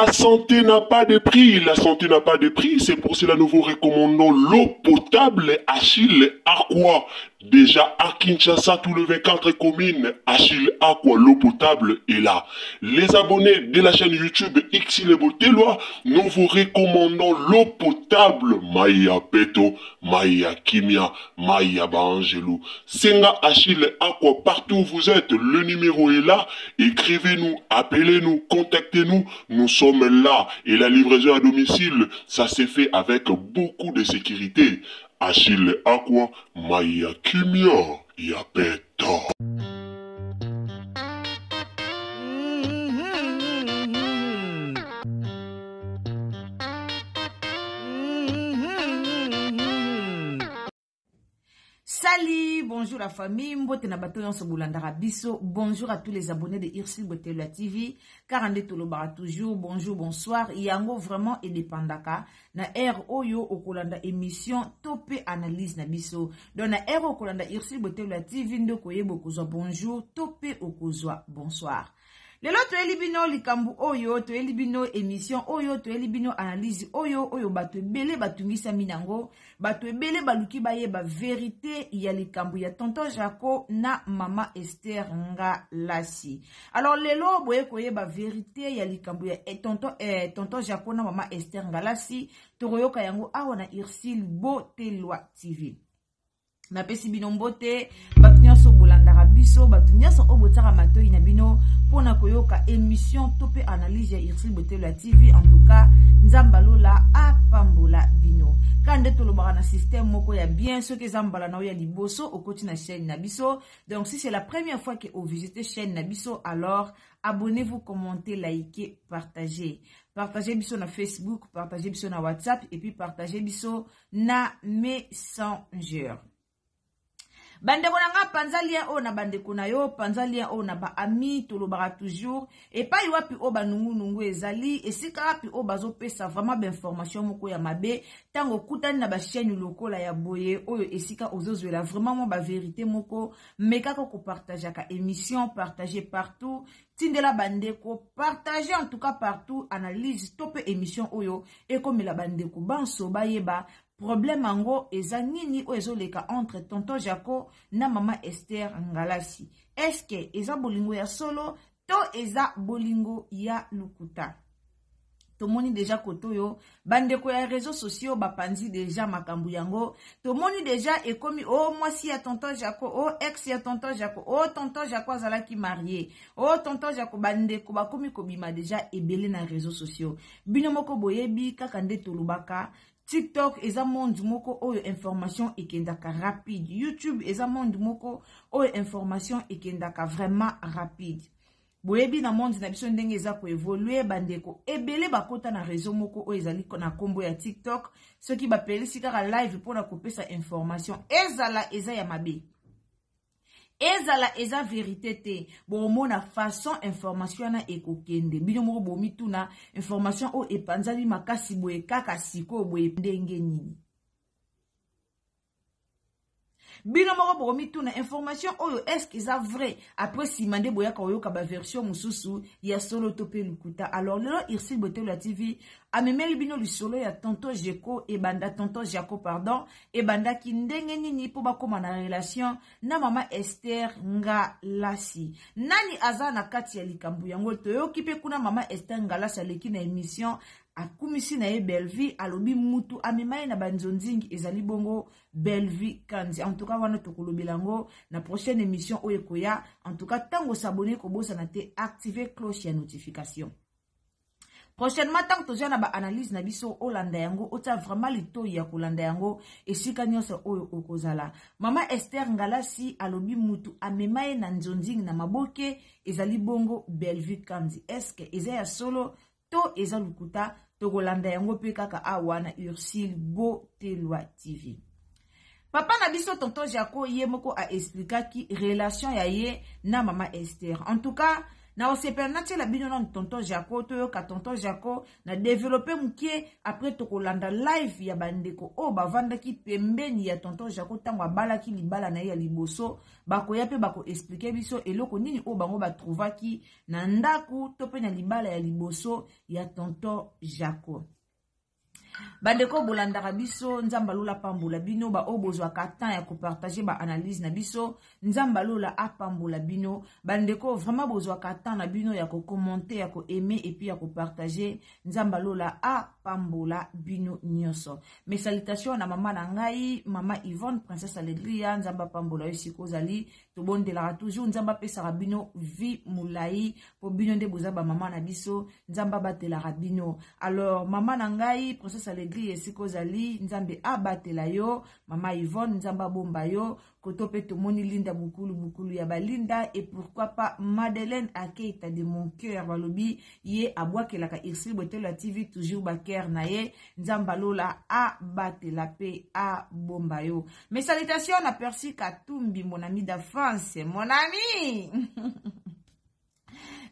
La santé n'a pas de prix, la santé n'a pas de prix, c'est pour cela nous vous recommandons l'eau potable Achille Aqua. Déjà à Kinshasa, tous les 24 communes, Achille Aqua, l'eau potable est là. Les abonnés de la chaîne YouTube Xile Botelwa, nous vous recommandons l'eau potable Maya Peto, Maya Kimia, Maya Bangelou. Senga Achille Aqua, partout où vous êtes, le numéro est là. Écrivez-nous, appelez-nous, contactez-nous, nous sommes là. Et la livraison à domicile, ça s'est fait avec beaucoup de sécurité. Achille Aqua, Maya Kimia, Yapeto. Salut, bonjour la famille, mbote na bato yon sobulandara biso, bonjour à tous les abonnés de Xile Botelwa TV, Karande Tolobara toujours, bonjour, bonsoir, yango vraiment edepandaka, na air oyo okolanda émission topé analyse na biso, donc na air okolanda Xile Botelwa TV, ndo koyebo kozwa bonjour, topé okozwa bonsoir. Lelo toyeli bino likambu oyo, toyeli bino émission oyo, toyeli bino analyse oyo, oyo bato ebele batungisa minango, bato ebele baluki bayeba vérité ya likambu ya tonton Jaco na mama Esther Ngalasi. Alors lelo boye koyeba vérité ya likambu ya tonton Jaco na mama Esther Ngalasi, toroyoka yango awa na Xile Botelwa TV. Na pesi bino mbote, bato nyonso bolandaka biso, bato nyonso obotaka matoi na bino, pona koyoka émission topé analyse ya Xile Botelwa TV, en tout cas, nzambalola apambola bino. Kande tolobaka na système moko ya bien, ce que zambala na oya liboso, okoti na chaîne na biso. Donc si c'est la première fois que vous visitez chaîne na biso, alors abonnez-vous, commentez, likez, partagez. Partagez biso na Facebook, partagez biso na WhatsApp, et puis partagez biso na Messenger. Bandeko nanga panzalia o na bandeko na yo, panzalia o na ba ami tolobara toujours et pa iwapi o ba nungu ezali esika api o bazo pesa vraiment ba information moko ya mabe tango kutani na ba chaîne lokola ya boye oyo esika ozozwela vraiment ba vérité moko meka ko partager ka émission, partager partout tindela bandeko, partager en tout cas partout, analyse topé émission oyo et comme la bandeko banso bayeba problème ango eza nini o ezoleka entre tonton Jaco na mama Esther Ngalasi. Est-ce que eza bolingo ya solo to eza bolingo ya lukuta? Tomoni déjà koto yo bandeko ya réseaux sociaux bapanzi déjà makambu yango. Tomoni déjà ekomi oh mwasi ya tonton Jaco, oh ex ya tonton Jaco, oh tonton Jaco azalaki marié, oh tonton Jaco bandeko bakomi kobima déjà ebele na réseaux sociaux. Bino moko boyebi kaka nde tolobaka TikTok eza monde moko oyo information ekendaka rapide. YouTube eza monde moko oyo information ekendaka vraiment rapide. Boyebi na monde na biso ndenge eza ko évoluer bandeko ebele bakota na réseau moko oyo ezali na kombo ya TikTok. Ceux qui bapelisi kaka live pona kopesa information ezala eza ya mabe. Ezala eza vérité te. Bon mona façon information na ekokende. Bino moko bomi tuna information o epanzali makasi boye kaka siko boye ndenge nini. Bino moko bomi tuna information oyo est-ce que ça vrai après si mande boya ka oyoka ba version mususu ya solo topé lukuta. Alors lelo Xile Botelwa TV amemeli bino lisolo ya tonton Jaco et banda tonton Jaco pardon et banda ki ndenge nini po bakoma na relation na mama Esther Ngalasi. Nani aza na kati ya likambu yango toyoki pe kuna mama Esther Ngalasi aleki na émission akumisi na ye Bellevue alobi mutu amemaye na banzonzingi ezali bongo Bellevue Kanzi. En tout cas wana tokolobelango na prochaine émission oyo koya. En tout cas tango s'abonner kobosa na te activer cloche ya notification. Prochainement tant que na ba analyse na biso olanda yango ota vraiment lito ya kolanda yango esika nyonso oyo okozala. Mama Esther Ngalasi alobi mutu amemaye na nzonzingi na maboke ezali bongo Bellevue Kanzi. Est-ce que eza ya solo to eza lukuta tokolanda yango pe kaka awa na Xile Botelwa TV. Papa na biso tonton Jaco ye moko a expliqué ki relation ya ye na mama Esther. En tout cas, na osepela natie la bino na tonton Jaco to yo ka tonton Jaco na développer mukie après to kolanda live ya bandeko o bavandaki pembeni ya tonton Jaco tango abalaki libala na ya liboso bakoya pe bako expliquer biso eloko nini o bango batrouvaki na ndaku to pe na libala ya liboso ya tonton Jaco. Bandeko bolandaka biso nzamba lola pambola bino ba obozwa katan ya ko partager ba analyse na biso nzamba lola apambola bino bandeko vraiment bozwa katan na bino ya ko commenter ya ko aimer et puis ya ko partager nzamba lola apambola bino nyonso. Mes salutations na mama na ngai mama Yvonne princesse Alegria nzamba pambola yo sikozali to bondela toujours nzamba pesa bino vie mulai po bino nde bozaba mama na biso nzamba batela rabino. Alors mama na ngai princesse Alegria sikozali nzambe abatela yo mama Yvonne nzamba bomba yo kotope to moni linda bukulu ya balinda et pourquoi pas Madeleine Akeita de mon cœur balobi ye abwakelaka Irsil Botelo TV toujours baker na ye nzamba lola abatela pe a bomba yo. Mes salutations na Percy Katumbi mon ami d'enfance mon ami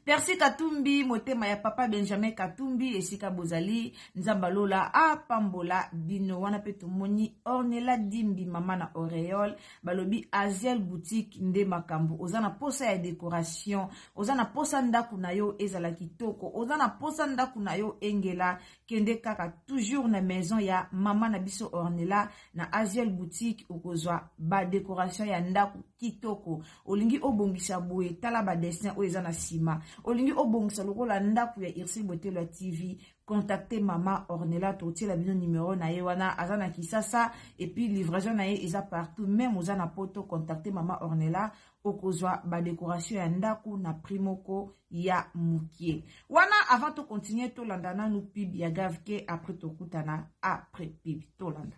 Percy Katumbi, motema ya papa Benjamin Katumbi, esika bozali, nzamba lola, pambola, bino, wana pe tomoni, ornela dimbi, mama na auréole, balobi, Aziel boutique, nde makambo, ozana posa ya décoration, ozana posa ndaku na yo, ezala kitoko, ozana posa ndaku na yo, engela, kende kaka, toujours na maison ya mama na biso ornela, na Aziel boutique, okozwa, ba décoration ya ndaku kitoko, olingi obongisa boue, tala ba dessin, o ezana sima, olingi obongisa lokola ndaku ya Irsil Botelo TV, contactez mama Ornella Totier la bino numéro na ye wana azana kisasa et puis livraison na ye eza partout même ozana poto contactez mama Ornella okozwa ba décoration ya ndaku na primoko ya mukie wana avant to continuer to landana nu pib ya gavke après to kutana après pib to landa.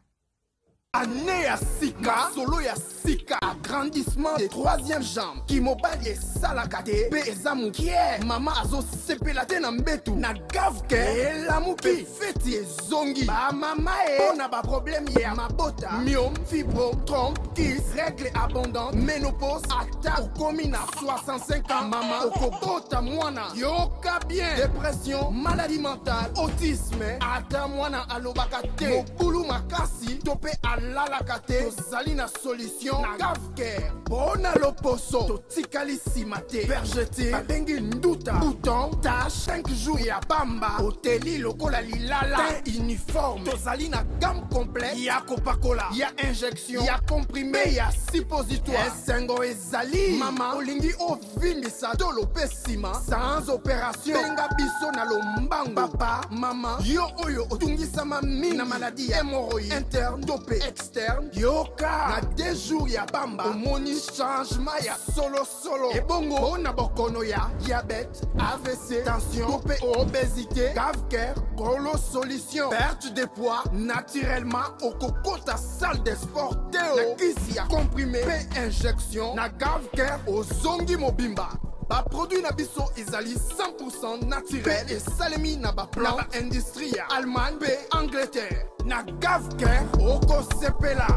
Année à Sika, solo ya Sika, agrandissement des troisième jambes, qui mobile et salakate, pezamu kie, mama azo sepelate na mbetu, na gavke, et la mupi, feti et zongi, ba mama e, on a ba problème ya mabota, myome, fibro, trompe, kiss, règle abondante, ménopause, ata, komi na 65 ans, mama, okobota mwana, yoka bien, dépression, maladie mentale, autisme, ata mwana alobakate, mobulu makasi, tope al lalakate tozali na solution na gavke bona loposo totikali simate vergete babengi nduta bouton tache 5 jours ya bamba oteli lokola lilala teint uniforme tozali na gamme complète ya kopakola ya injection ya comprimé ya suppositoire esengo ezali mama olingi ovimbisa tolo pe sima sans opération benga biso na lombango papa mama yo oyo otungisama mingi na maladie hémorroïde interne tope externe yoka na 2 jours ya bamba omoni changement ya solo ebongo bona bokono ya diabète AVC tension tope obésité gavker golo solution perte de poids naturellement okokota salle de sport teo na kisi ya comprimé pe injection na gavker ozongi mobimba ba produit na biso ezali 100% naturel et salemi na ba plan na ba industrie ya Allemagne pe Angleterre na gavker oko sepela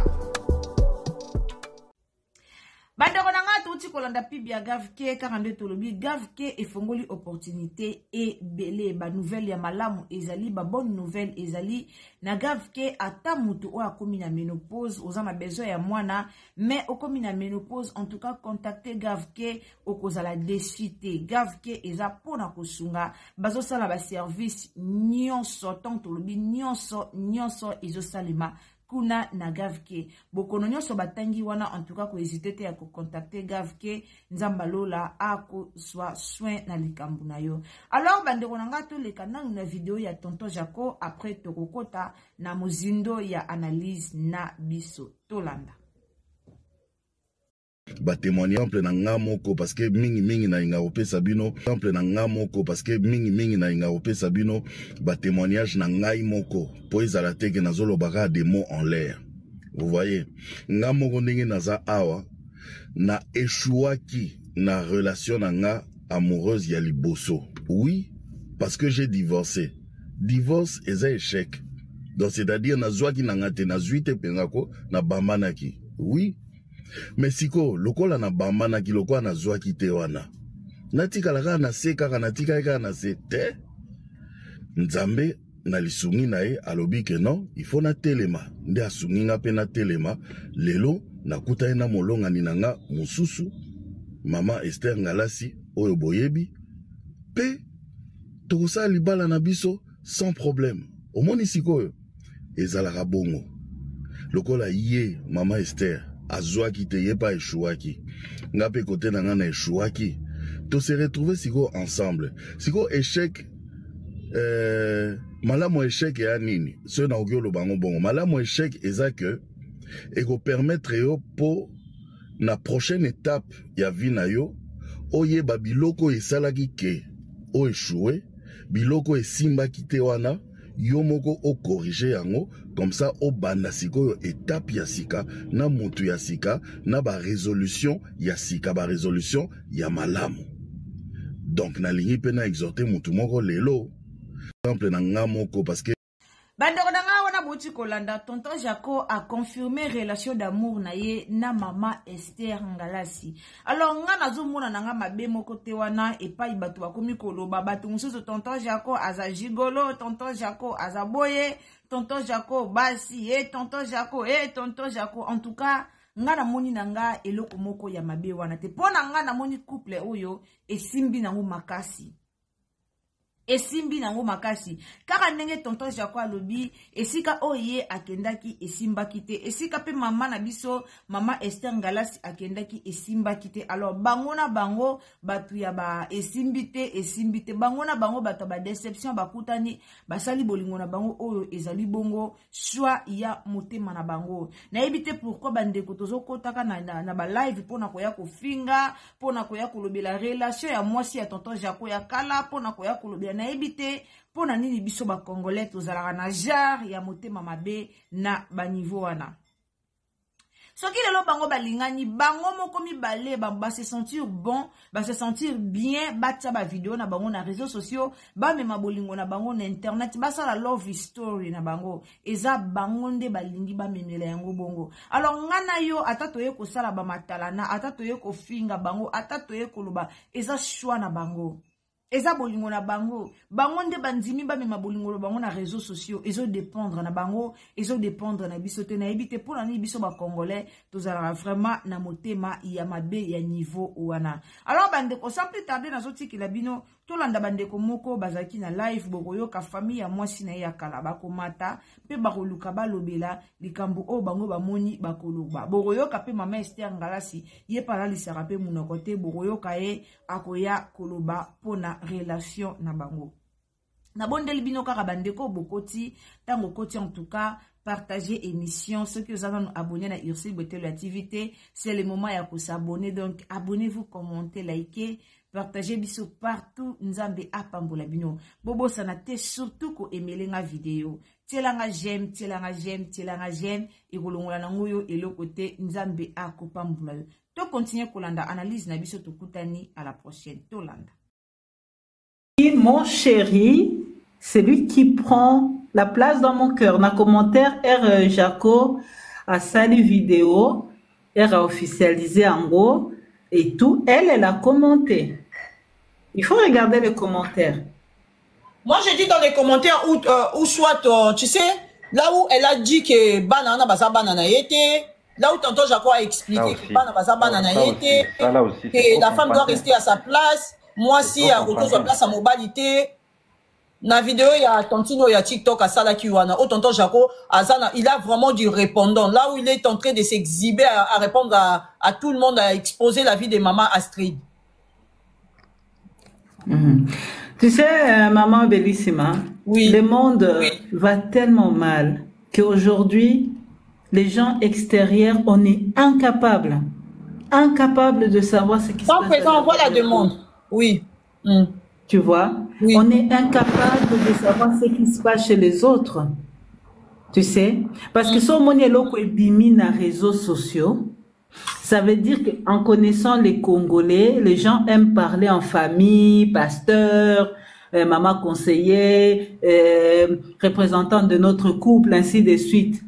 bandeko na nga touti kolanda pibi ya gavke 42 tolobi gavke efongoli opportunité e belé ba nouvelle ya malamu ezali ba bonne nouvelle ezali na gavke ata mutu o akomi na ménopause ozana besoin ya mwana mais okomi na ménopause en tout cas contacter gavke okozala desite gavke eza pona kosunga bazo sala ba service nyonso tant tolobi nyonso ezosalema kuna na gavke bokono nyonso batangi wana en tout cas ko hésiter te ya ko contacter gavke nzamba lola ako soit soin na likambu na yo. Alors bandeko na nga to leka na video ya tonton Jaco après to kokota na mozindo ya analyse na biso tolanda. Ba témoigner en plein nga moko parce que mingi na inga opé sabino en plein nga moko parce que mingi na inga opé sabino ba témoignage na ngai moko po ezala teke na zolo baka des mots en l'air. Vous voyez nga moko ndenge naza awa na échouaki na relation na nga amoureuse ya liboso. Oui, parce que j'ai divorcé. Divorce est un échec. Donc c'est-à-dire na zwaki na ngate na zuite pengako na bamanaki. Oui. Mais siko lokola na bambana ki lokola na zwaki te wana natikala kaka na se kaka natikali kaka na se te nzambe na lisungi na ye alobi ke non il faut na telema nde asungi nga pe na telema lelo nakuta ye na molongani na nga mosusu mama Esther Ngalasi oyo boyebi pe tokosala libala na biso sans problème omoni sikoyo ezalaka bongo lokola ye mama Esther azwaki te ye pa eshuaki nga pe kote na nga na eshuaki to se retrouver siko ensemble siko échec malamu échec ya nini so na okyo lo bango bongo malamu échec eza que eko permettre yo po na prochaine étape ya vie na yo oyeba biloko esalaki ke o échoué biloko esimbaki te wana yo moko o corriger yango comme ça o banda sikoyo étape ya sika na mutu ya sika na ba résolution ya sika ba résolution ya malamu donc na lingi pe na exhorter mutu moko lelo exemple na nga moko parce que bandeko na nga wana bouti kolanda tonton Jaco a confirmé relation d'amour na ye na mama Esther Ngalasi. Alors nga nazomona na nga mabe moko te wana epai bato bakomi koloba bato mususu tonton Jaco aza gigolo, tonton Jaco aza boye, tonton Jaco basi, tonton Jaco en tout cas nga na moni na nga eloko moko ya mabe wana te pona nga na moni couple oyo esimbi nango makasi. Esimbi nango makasi kaka ndenge tonton Jaco alobi esika oye akendaki esimbaki te esika pe mama na biso mama Esther Ngalasi akendaki esimbaki te alors bango na bango batu ya ba esimbi te bango na bango batu ba déception bakutani basali bolingo na bango oyo ezali bongo choix ya motema na bango na ebite pourquoi bandeko tozokotaka na ba live pona koya kofinga pona koya kolobela relation ya mwasi ya tonton Jaco ya kala pona koya kolobela na ebite pona nini biso ba congolais tozalaka na jar ya motema mabe na ba niveau wana soki lelo bango balingani bango moko mibale ba se sentir bon ba se sentir bien batia ba vidéo na bango na réseaux sociaux ba mema bolingo na bango na internet basala love story na bango eza bango nde balingi ba memela yango bongo alors ngana yo atato ye ko sala ba matalana atato ye ko finga bango atato ye koloba eza choix na bango eza bolingo na bango bango nde bandimi ba mema bolingo na bango na réseaux sociaux ezo dépendre na bango ezo dépendre na biso te na ebite pona ni biso ba congolais tozala vraiment na motema ya mabe ya niveau wana alors bandeko sans plus tarder na zotiki la bino tolanda bandeko moko bazaki na live bokoyoka famille ya mwasi na ya kala bakomata pe bakoluka balobela likambo o bango bamoni bakoloba bokoyoka pe mama Esther Ngalasi ye pala lisaka pe munoko te bokoyoka ye akoya koloba pona relation na bango na bondeli bino kaka bandeko bokoti tango koti en tout cas partager émission ceux qui vous avez abonné à Ursil Botelo activité c'est le moment ya ko s'abonner donc abonnez-vous commentez likez partagez biso partout nzambe apambola bino bobo sanate surtout ko emelenga vidéo tielanga j'aime et kolongola nangoyo eloko te nzambe akopambola to continuer kolanda analyse na biso tokutani à la prochaine tolanda. Mon chéri, c'est lui qui prend la place dans mon cœur. Dans le commentaire, R. Jaco a sali vidéo, elle a officialisé en gros et tout. Elle a commenté. Il faut regarder les commentaires. Moi, j'ai dit dans les commentaires où soit, tu sais, là où elle a dit que banana basa banana était, là où tonton Jaco a expliqué que banana basa banana était, que la femme doit rester à sa place. Moi, si à retour sur place à mobilité, na vidéo, il y a Tontino, il y a TikTok, à Sala Kiwana, au tonton Jaco, il a vraiment du répondant. Là où il est en train de s'exhiber, à répondre à tout le monde, à exposer la vie de maman Astrid. Tu sais, maman Bellissima, oui. Le monde va tellement mal qu'aujourd'hui, les gens extérieurs, on est incapables de savoir ce qui se passe. Sans présent, on voit la demande. Oui. Tu vois, oui. On est incapable de savoir ce qui se passe chez les autres. Tu sais, parce que si on est là et bimi na réseaux sociaux, ça veut dire qu'en connaissant les Congolais, les gens aiment parler en famille, pasteur, maman conseiller, représentant de notre couple, ainsi de suite.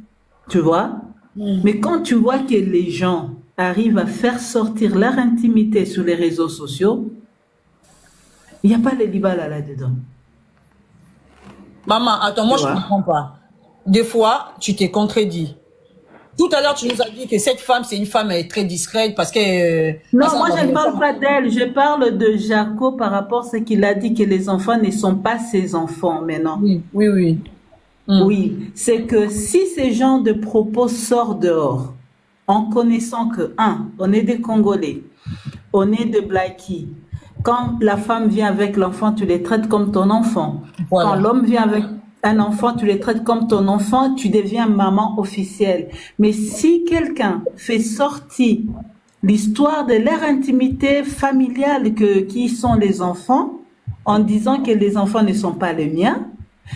Tu vois? Mais quand tu vois que les gens arrivent à faire sortir leur intimité sur les réseaux sociaux, Il n'y a pas le libala là-dedans. Maman, attends, moi je ne comprends pas. Des fois, tu t'es contredit. Tout à l'heure, tu nous as dit que cette femme, c'est une femme très discrète parce que... non, moi je ne parle pas d'elle. Je parle de Jaco par rapport à ce qu'il a dit que les enfants ne sont pas ses enfants maintenant. Oui, oui, oui. Oui, c'est que si ces gens de propos sortent dehors, en connaissant que, on est des Congolais, on est des Blackies. Quand la femme vient avec l'enfant, tu les traites comme ton enfant. Voilà. Quand l'homme vient avec un enfant, tu les traites comme ton enfant, tu deviens maman officielle. Mais si quelqu'un fait sortir l'histoire de leur intimité familiale qui sont les enfants, en disant que les enfants ne sont pas les miens,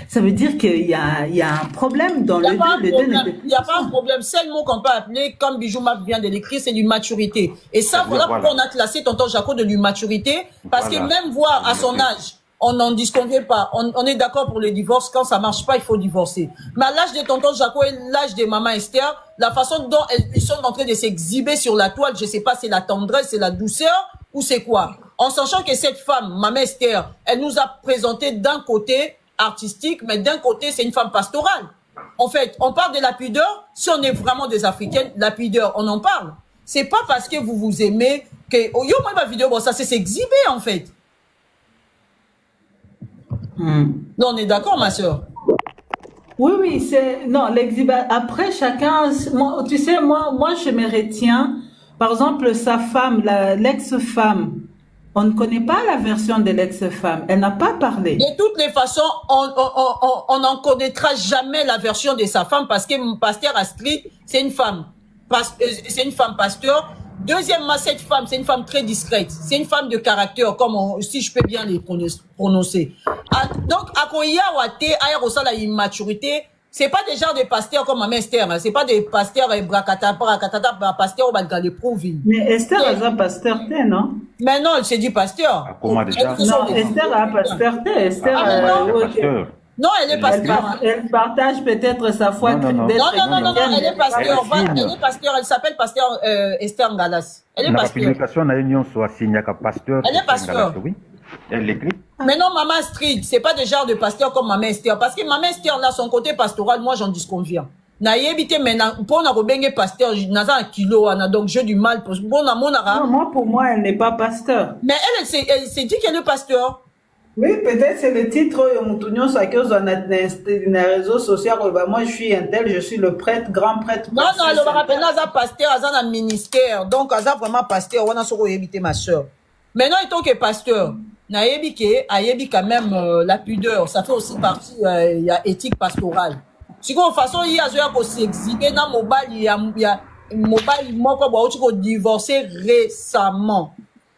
ça veut dire qu'il y a un problème dans le deux. Il n'y a pas un problème. C'est le mot qu'on peut appeler, comme Bijoumat vient de l'écrire, c'est l'immaturité. Et ça, voilà pourquoi on a classé tonton Jaco de l'immaturité. Parce que même voir à son âge, on n'en disconvient pas. On est d'accord pour le divorce. Quand ça ne marche pas, il faut divorcer. Mais à l'âge de tonton Jaco et l'âge de maman Esther, la façon dont ils sont en train de s'exhiber sur la toile, je ne sais pas, c'est la tendresse, c'est la douceur ou c'est quoi. En sachant que cette femme, maman Esther, elle nous a présenté d'un côté artistique, mais d'un côté, c'est une femme pastorale. En fait, on parle de la pudeur. Si on est vraiment des Africaines, la pudeur, on en parle. C'est pas parce que vous vous aimez que... Oh, yo, moi, ma vidéo, bon, ça, c'est s'exhiber, en fait. Non, on est d'accord, ma soeur? Oui, oui, c'est... Non, l'exhibition... Après, chacun... Moi, tu sais, moi, je me retiens. Par exemple, sa femme, l'ex-femme, on ne connaît pas la version de l'ex-femme. Elle n'a pas parlé. De toutes les façons, on n'en connaîtra jamais la version de sa femme parce que mon pasteur Astrid, c'est une femme. C'est une femme pasteur. Deuxièmement, cette femme, c'est une femme très discrète. C'est une femme de caractère, si je peux bien les prononcer. Donc, à Koya Wate, à la immaturité, c'est pas des genres de pasteurs comme ma Esther. C'est pas des pasteurs bracata, pasteurs au Balkan de Prouville. Mais Esther a un pasteur, non? Mais non, elle s'est dit pasteur. Non, Esther a un pasteur, Esther. Non, elle est pasteur. Elle partage peut-être sa foi. Non, elle est pasteur. Elle est pasteur. Elle s'appelle pasteur Esther Ngalas. Elle est pasteur. Elle est pasteur. Oui. Elle l'écrit. Mais non, maman Astrid, c'est pas des genres de pasteur comme maman Esther. Parce que maman Esther, là, son côté pastoral, moi, j'en disconviens. Na yebite maintenant pour na robenge pasteur naza un kilo ana donc j'ai du mal pour moi pour moi elle n'est pas pasteur. Mais elle s'est dit qu'elle est pasteur. Oui, peut-être c'est le titre Moutounion Sakyo dans les réseaux sociaux. Moi je suis un tel, je suis le prêtre, grand prêtre. Non, elle va rappeler naza pasteur, naza un ministère. Donc naza vraiment pasteur, on a soko yebite ma soeur. Maintenant étant que pasteur, na yebike a yebi quand même la pudeur, ça fait aussi partie il y a éthique pastorale. Si de toute façon, il y a des s'exhiber dans le mobile, il y a mobile, moi, quoi, divorcé récemment.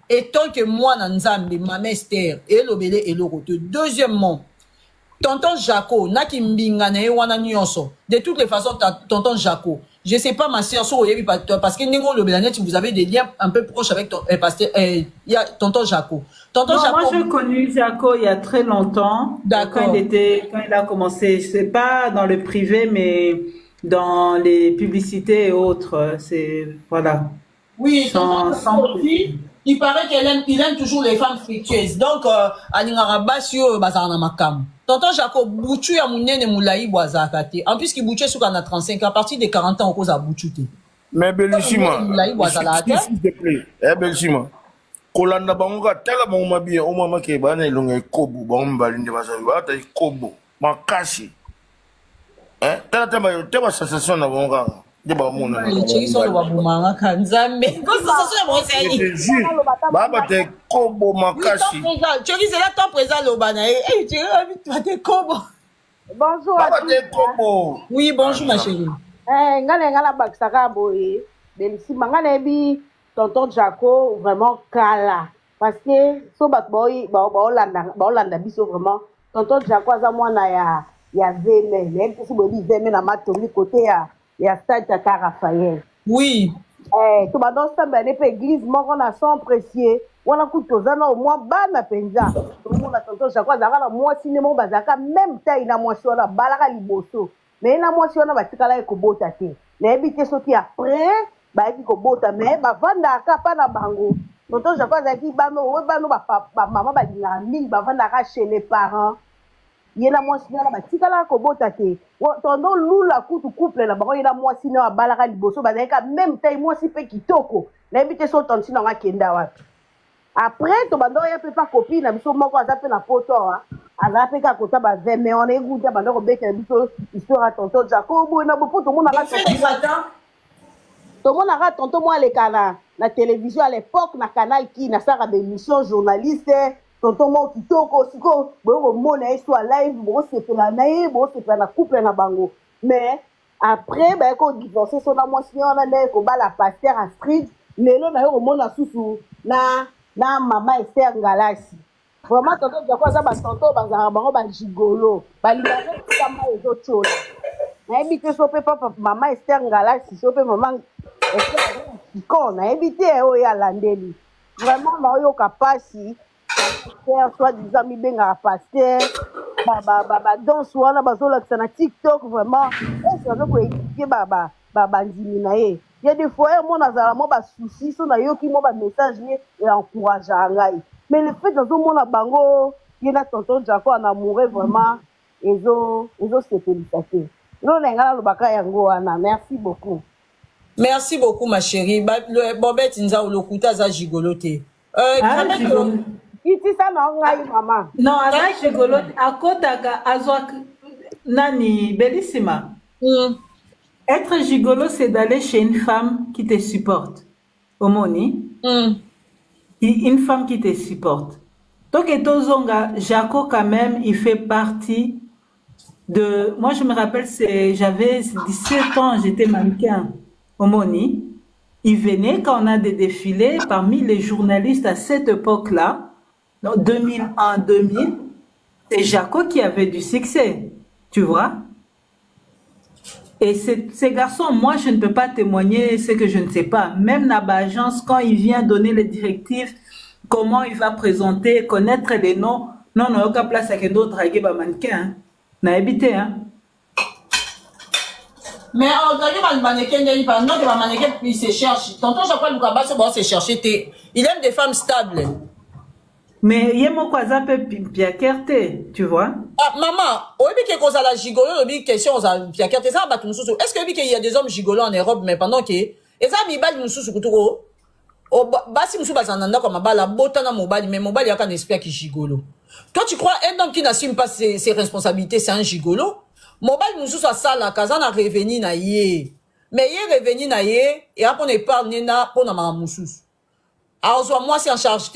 Et tant que moi, Nanzambi, ma mère Esther, et l'obélé et l'autre. Deuxièmement, tonton Jaco, Naki Mbingane, wana nyonso. De toutes les façons, tonton Jaco. Je sais pas, ma sœur, parce que vous avez des liens un peu proches avec tonton Jaco. Tonton Jaco. Moi, j'ai connu Jaco il y a très longtemps. D'accord. Quand il a commencé, c'est pas dans le privé, mais dans les publicités et autres. C'est, voilà. Oui, il paraît qu'il aime toujours les femmes fructueuses. Donc, Aningarabasio, Bazarna Makam. Tonton Jacob, Bouchu ya Mounene Moulaï Boazakate. En plus, qu'il bouchait sur 35, à partir de 40 ans, on cause à Bouchute. Mais Belishima, s'il te plaît, Belishima. Kolanda Bangoga, tela Bangoma bien, au moment que Bane Longue Kobo, Bamba, l'Indivasavata, Kobo, Makashi. Hein, tela sensation à Banga. De Bamona. Baba te Kobo Makashi. Tu dis, c'est là ton présent, Lobana. Eh, tu as te Kobo. Bonjour. Baba te Kobo. Oui, bonjour, ma chérie. Ngana Baksaka Boye. Delisi, Mangana Ebi, tonton Jaco, vraiment kala. Parce que, so Bakboy, Baolanda Biso, vraiment, tonton Jaco, Azamwana ya Zeme. Même si vous dites Zeme, na Matomi, côté ya Stade Tata Raphaël. Oui. Tu m'as donné ça, mais l'église, moi, on a son précieux. On a coupé aux anneaux, moi, bana penza. Tout le monde a tonton Jaco, Zara, moi, cinéma, Bazaka, même taille, la moitié, on a Balara Liboso. Mais la moitié, on a Batikala et Kobotate. Les habitants sont après, bah, qui Kobota, mais, bah, Vanda, Kapa, na Bango. tonton Jaco azalaki bano maman balingaka mingi bavandaka chez les parents ye na mwasi na batikala kobota te tonton lula kutu couple na bango ye na mwasi na abalaka liboso bazalaka même taille mwasi mpe kitoko nayebi te so tonti nango akenda wapi après tobanda oya mpe pa copine na biso moko aza mpe na poto azala mpe kaka kota ba20 mais on eguta banda kobetela biso histoire ya tonton Jaco boye na bopo tomonaka tonton mwa aleka na télévision à l'époque na canal ki nasaka bémission journaliste tonton mwa kitoko siko bokomona ye so live bokosepela na ye bokosepela na couple na bango mais après bayeko odivorce so na mwasi wana nde kobala Pasteur Astrid lelo na ye komona susu na mama Esther Ngalasi vraiment tonton Jaco aza batonton bazalaka bango bagigolo balingaka kama ezotyola nayebi te so mpe papa mama Esther Ngalasi so mpe mama Esther nayebi te oyo alandeli vraiment naoyoka pasi Pasteur soi-disant mibengaka Pasteur badanse wana bazolakisa na TikTok vraiment azo koédifie bandimi na ye ya des fois mona azala mo basusi so nayoki mo bamessage ye encourageaka ngai mais le fait nazomona bango ye na tonton Jaco en amoureux vraiment ezosepelisa te non na nga nalobaka yango wana merci beaucoup. Merci beaucoup ma chérie. Bobette Nza olokuta aza gigolo te. Iti ça na ngai maman. Non, aza gigolo akotaka azwa nani bellissima. Être gigolo, c'est d'aller chez une femme qui te supporte. Omoni. Une femme qui te supporte. Donc, Etozonga, Jaco, quand même, il fait partie de... Moi, je me rappelle, j'avais 17 ans, j'étais mannequin. Omoni. Il venait quand on a des défilés, parmi les journalistes à cette époque-là, en 2001-2000, c'est Jaco qui avait du succès. Tu vois? Et ces garçons, moi, je ne peux pas témoigner ce que je ne sais pas. Même Naba-Agence, quand il vient donner les directives, comment il va présenter, connaître les noms, non, il n'y a aucun place à que d'autres draguer les mannequins. N'a habité, hein. Mais on drague les mannequins, non, les mannequins, ils se cherchent. Tonton Jean-Paul Loukaba, c'est bon, se chercher. Il aime des femmes stables. Mais il y a mon cousin Piakerte, tu vois. Ah, maman, est-ce que la gigolo, question Piakerte, ça va tout est-ce qu'il y a des hommes gigolos en Europe, mais pendant que, et ça, il y a des gens qui oh, basi musu bazananda comme bala botana mobile, mais mobile, il y a qu'un esprit qui gigolo. Toi, tu crois, un homme qui n'assume pas ses responsabilités, c'est un gigolo? Mobile musu soit ça, la kazana revenu na ye. Mais il est revenu na ye, et après on est parlé na, pour na ma musu. Alors, soit moi, c'est en charge,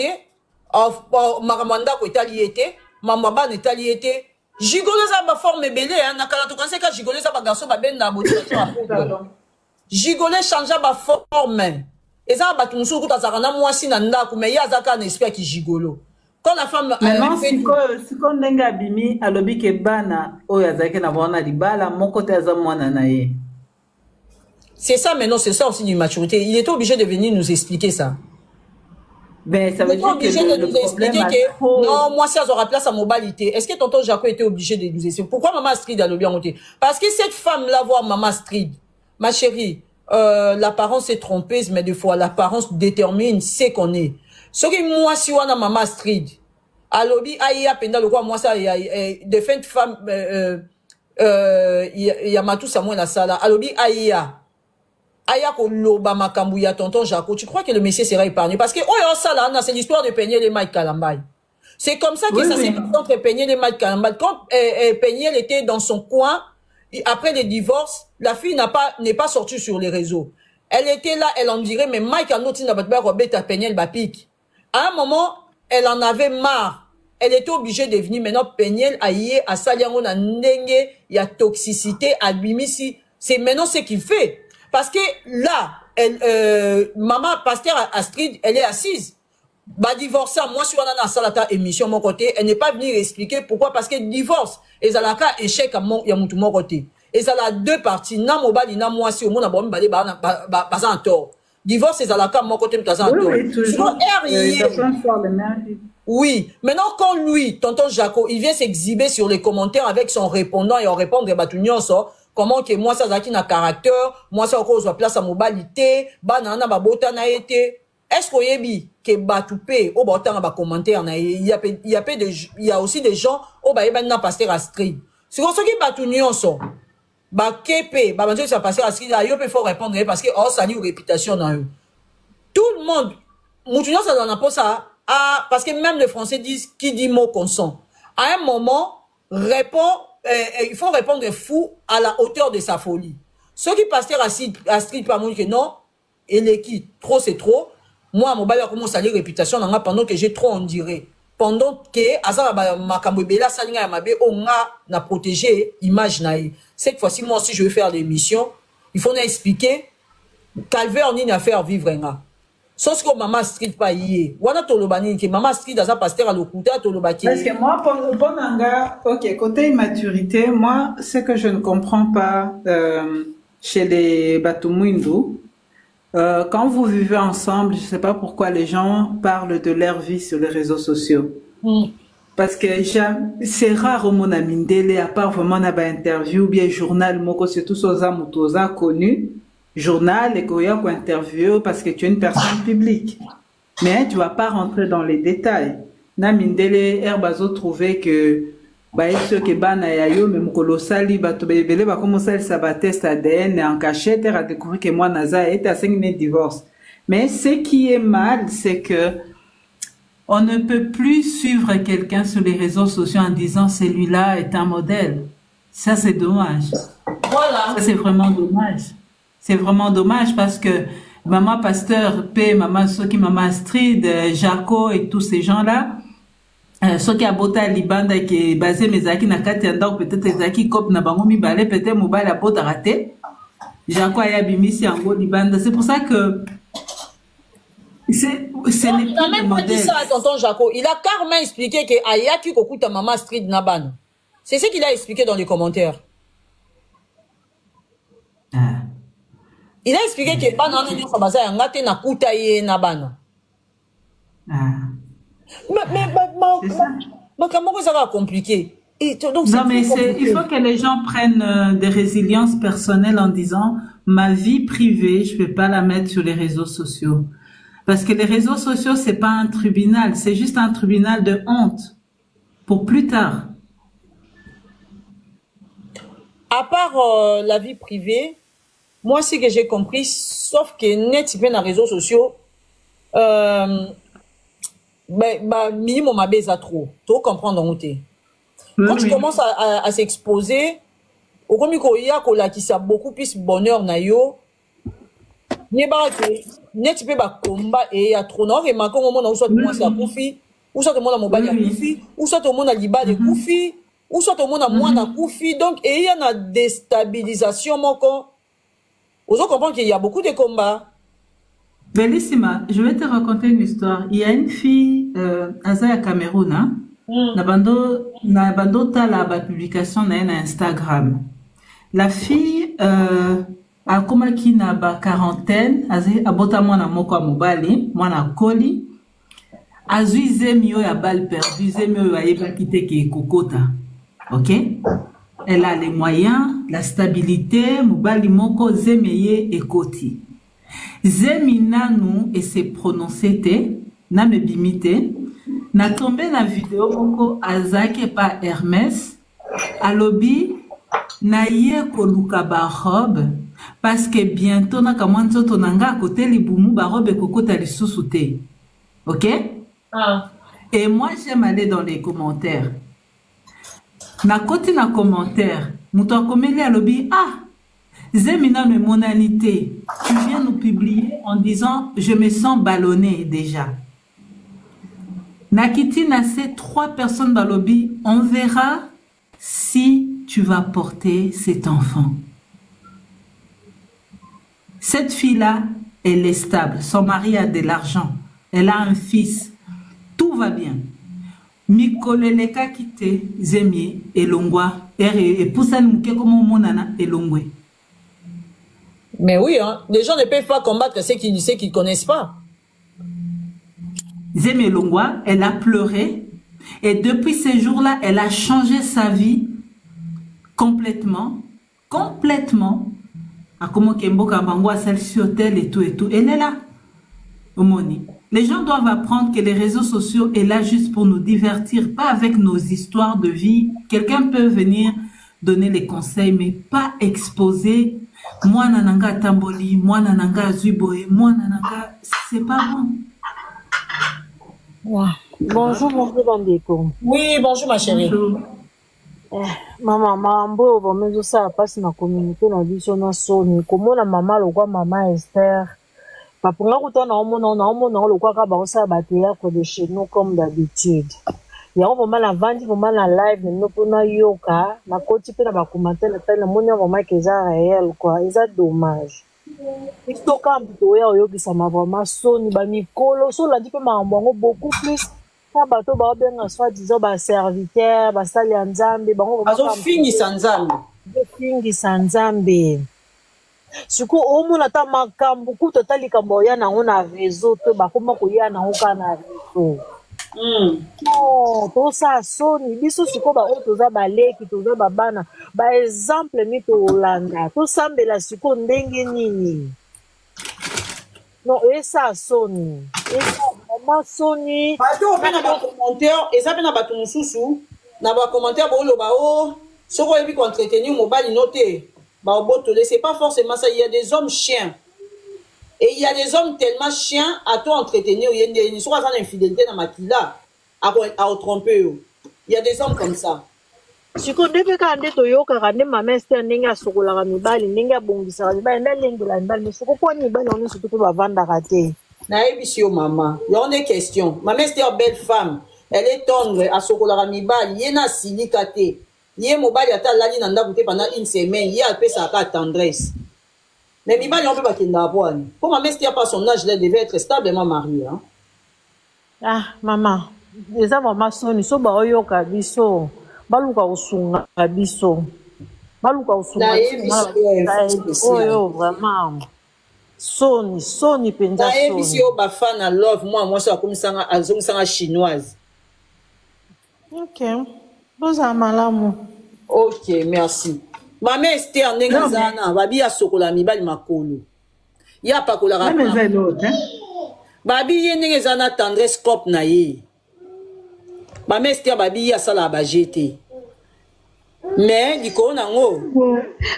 makamanda ko italiété mamaba n'italiété gigolo za ba forme belé hein nakala to kanse ka gigolo za ba garçon ba ben na boti gigolo change ba forme eza ba tunsu ko tazaka na mwasi na ndako mais ya zaka na esprit ki gigolo quand la femme maintenant siko ndenga bimi alobi ke bana oyo azaki na bona libala moko te za mwana na ye. C'est ça maintenant, c'est ça aussi d'une maturité. Il était obligé de venir nous expliquer ça. Ben, ça veut dire que le problème trop... Non, moi, ça aura place à mobilité. Est-ce que tonton Jaco était obligé de nous expliquer? Pourquoi Maman Astrid a le bien monté? Parce que cette femme-là, voir Maman Astrid, ma chérie, l'apparence est trompeuse, mais des fois, l'apparence détermine ce qu'on est. Ce qui, moi, si on a Maman Astrid, à l'objet, aïe, pendant le quoi, moi, ça, il y a des fins de femmes, il y a Matou Samuel la salle, à l'objet, aïe, Aya ko loba makambu ya tonton Jaco, tu crois que le monsieur sera épargné? Parce que, oh, ça là, c'est l'histoire de Peigner les Mike Kalambay. C'est comme ça que ça s'est passé entre Peigner les Mike Kalambay. Quand Peigner était dans son coin, après le divorce, la fille n'est pas sortie sur les réseaux. Elle était là, elle en dirait, mais Mike a noté n'a pas Robert à Peigner le bapic. À un moment, elle en avait marre. Elle était obligée de venir maintenant Peigner aïe à Saliango na ndenge, il y a toxicité, à Bimisi. C'est maintenant ce qu'il fait. Parce que là, maman Pasteur Astrid, elle est assise. Bah, divorcer, moi, si on a dans salata émission, mon côté, elle n'est pas venue expliquer pourquoi. Parce que divorce, et ça l'a échec à mon côté. Et ça l'a deux parties. Na mobile, na moi, si au monde a bon, bah, en tort. Divorce, et ça l'a mon côté, mais en tort. Oui. Maintenant, quand lui, tonton Jaco, il vient s'exhiber sur les commentaires avec son répondant et en répondre, bah, tout ça. Comment que moi ça zaki na caractère, moi ça cause place à mobilité, banana babota na été. est-ce qu'on y a Batoupé, au bâtard va commenter, il y a aussi des gens, au bas, il y a pasteur Astrid. C'est comme ça qui Batou Nyonso. Kepe, Babanjo, ça pasteur Astrid, il faut répondre parce que, oh, ça a une réputation dans eux. Tout le monde, Moutunion, ça donne un peu ça, parce que même les Français disent, qui dit mot consent. À un moment, il faut répondre fou à la hauteur de sa folie. Ceux qui pasteur Astrid, pas que non, et les qui, trop c'est trop. Moi, mon bail a commencé à dire réputation pendant que j'ai trop en dirait. Pendant que, ma camobela, salinga mabe, on a protégé l'image naïe. Cette fois-ci, moi aussi, je vais faire l'émission. Il faut nous expliquer. Calvaire, ni à faire vivre un. Sauf que maman Street pas y est. Wana tolobani, que maman Street, dans un pasteur à l'okuta, tolobaki. Parce que moi, pour Nanga, ok, côté immaturité, moi, ce que je ne comprends pas, chez les Batoumouindou, quand vous vivez ensemble, je ne sais pas pourquoi les gens parlent de leur vie sur les réseaux sociaux. Parce que c'est rare au monde à Mindele, à part vraiment dans interview ou bien journal, moko surtout soza mutoza connu, journal et koya ko interview parce que tu es une personne publique. Mais tu vas pas rentrer dans les détails. Na Mindele Herbazo trouvait que ceux qui bana yayo même kolosali bato bebele ba commencer ça va test ADN en cachette a découvert que moi Naza était à 5 mois de divorce. Mais ce qui est mal, c'est que on ne peut plus suivre quelqu'un sur les réseaux sociaux en disant celui-là est un modèle. Ça c'est dommage. Voilà. Ça c'est vraiment dommage. C'est vraiment dommage parce que maman Pasteur P, maman Soki, maman Astrid, Jaco et tous ces gens-là. Ce qui a bota libanda qui est basé mezaki na kati andao peut-être ezaki cop na bango mi balé peut-être mobile a bota raté. Jaco ya bimisi ango libanda. C'est pour ça que c'est les il a même pas dit ça à tonton Jaco. Il a carrément expliqué que ayaki kokuta maman Street naban. C'est ce qu'il a expliqué dans les commentaires. Il a expliqué que bana nyo sa baza ngate na kuta ye naban. Mais comment ça va compliqué? Donc, non, mais il faut que les gens prennent des résiliences personnelles en disant ma vie privée, je ne peux pas la mettre sur les réseaux sociaux. Parce que les réseaux sociaux, c'est pas un tribunal, c'est juste un tribunal de honte pour plus tard. À part la vie privée, moi, ce que j'ai compris, sauf que net, dans les réseaux sociaux, minimum à baiser trop. Tu comprends où t'es. Quand tu commences à s'exposer, au comme il y a qui a beaucoup plus bonheur na yo, net tu peux combat et il y a trop non et maintenant au moment où soit moi ça koufi, ou soit au monde à mobile à koufi, ou soit au monde à liba de koufi, ou soit au monde à moi na koufi. Donc et il y a une déstabilisation mon corps. Vous comprenez qu'il y a beaucoup de combats. Bellissima, je vais te raconter une histoire. Il y a une fille, Azaya Cameroun, hein? Na bando ta la publication na Instagram. La fille a comme qui na ba quarantaine, a bota mwana moko a mobali, mwana koli, azui zemio ya balle perdu, zemio ya yeba kite ke kokota. OK? Elle a les moyens, la stabilité, mobali moko zemeye ekoti. Zeminanu et s'est prononcé te, na me bimite, na tombé na vidéo moko azake pa Hermès, alobi na ye koluka ba robe, parce que bientôt na kamwanzo tonanga à côté libumu ba robe kokota lisusu te. OK? Et moi j'aime aller dans les commentaires. Na koti na commentaire, muto akomeli alobi Zemina de monanité, tu viens nous publier en disant je me sens ballonné déjà. Nakiti n'a ces 3 personnes dans le lobby, on verra si tu vas porter cet enfant. Cette fille-là, elle est stable, son mari a de l'argent, elle a un fils, tout va bien. Mikoleleka kite Zemie elongwa, et poussa mouke comme monana elongwe. Mais oui, hein, les gens ne peuvent pas combattre ceux qui ne connaissent pas. Zemie Longwa, elle a pleuré. Et depuis ces jours-là, elle a changé sa vie complètement. Complètement. À comment Kembo Kambango a celle sur hôtel et tout et tout. Elle est là. Omoni. Les gens doivent apprendre que les réseaux sociaux est là juste pour nous divertir, pas avec nos histoires de vie. Quelqu'un peut venir donner les conseils, mais pas exposer. Moi, nananga tamboli, moi, nananga zuboé, moi, nananga. C'est pas bon. Ouais. Bonjour, mon frère Bandeko. Oui, bonjour, ma chérie. Bonjour. Maman, mambo, vraiment, ça passe dans la communauté, dans la vie, sur Sony. Comment la maman, le quoi, maman Esther. Papunga kutana omona le quoi, ça théâtre de chez nous, comme d'habitude. Il y a vraiment la vente, vraiment la live, nous prenons yoka, na koti pe na ba commentaire, na telle monde vraiment que ça réel, quoi. Et ça dommage. Il faut quand même yoki, ça m'a vraiment sonné, ba mikolo, so la dit que ma beaucoup plus. Bato ba benga soit disant ba serviteur ba sali nzambe bango azo fingi sanzambe siku omona ta makambo kuto tali kambo ya na ona réseau to ba koma ko ya na oka na réseau oh to sa soni biso siku ba o toza ba leki toza ba bana ba exemple mi to Holanda to sambela siku ndenge nini non esa soni esa Sony. Bato on na ba commentaire et ça pe na bato mususu na ba commentaire bo lo ba o soko ebi ko entretenir mobile noté ba boto c'est pas forcément ça, il y a des hommes chiens et il y a des hommes tellement chiens à toi entretenir yende ni soko ça infidélité na makila à tromper. Il y a des hommes comme ça. Siko ndebe ka nde to yoka ka nde mama Esther ndenge asokola ka mibali ndenge abongisa ka mibali nda lengela mibali soko po mibali on surtout pe ba vanda ka te. Naïbisio maman, il y a des questions. Ma mère c'était une belle femme, elle est tendre, à Sokola Mibal, yena silikate, yé mobile yata lali nanda goûté pendant une semaine, yé alpé sa tendresse. Mais Mibal on peut pas qu'il n'a pas. Comme ma mère c'était pas son âge, elle devait être stablement mariée. Hein? Ah maman, les maman soni so ba oyoka biso, baluka usunga biso, baluka usunga. Oh vraiment. Sony penza Sony. Naïbisi yo ba fan à love moi ça comme ça azongisanga chinoise. OK. Boza malamu. OK, merci. Ma mère était en Nengazana, babi ya sokola mibali makolo. Ya pa kola rapa. Mais c'est l'autre, hein. Babi ye Nengazana tendresse cop na ye. Ma mère était babi ya sala ba jeté. Mais diko nango.